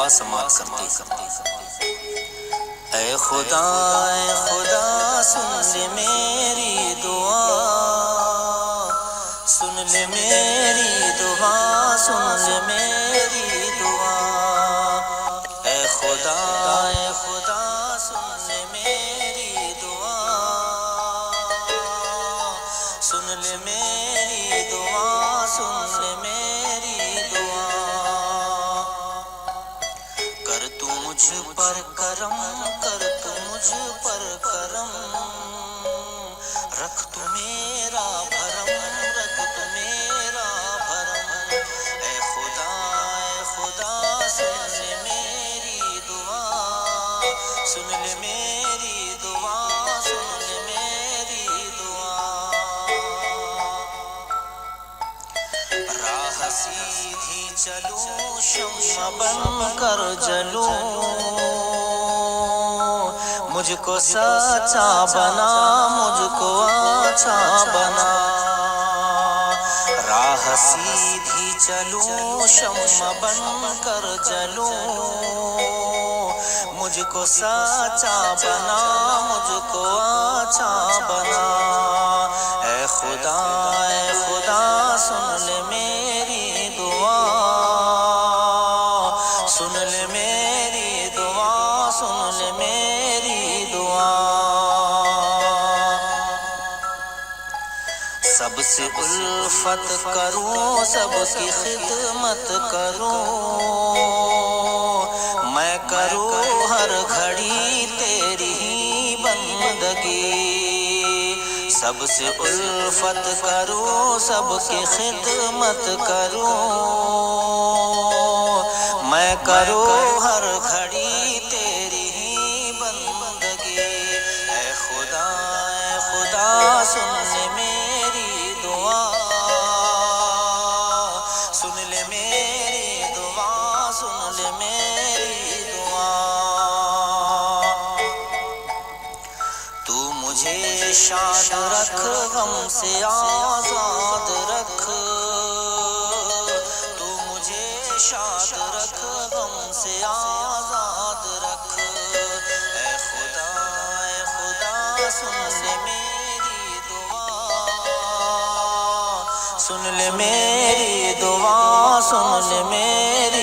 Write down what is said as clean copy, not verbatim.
دعا سماعت کرتے اے خدا سن لے میری دعا، سن لے میری دعا، سن لے میری دعا، اے خدا سن لے میری دعا، سن لے میری دعا، سن لے میری دعا، کر تو مجھ پر کرم، کر تو مجھ پر کرم، رکھ تو میرا بھرم، رکھ تو میرا بھرم، اے خدا سن لے میری دعا، سن لے میری دعا، سن لے میری دعا، راہ سیدھی چلوں شمع بن کر جلوں، مجھ کو سچا بنا، مجھ کو اچھا بنا، راہ سیدھی چلوں شمع بن کر جلوں، مجھ کو سچا بنا، مجھ کو اچھا بنا، اے خدا سن لے میری دعا، سن لے میری دعا، سن لے میری دعا، سب سے الفت کروں، سب کی خدمت کروں، میں کروں ہر گھڑی تیری ہی بندگی، سب سے الفت کروں، سب کی خدمت کروں، میں کروں ہر گھڑی تیری ہی بندگی، اے خدا سن لے میری دعا، سن لے میری دعا، سن لے میری دعا، تو مجھے شاد رکھ، غم سے آزاد رکھ، تو مجھے شاد رکھ، غم سے آزاد رکھ، اے خدا سن لے میری دعا، سن لے میری دعا، سن لے میری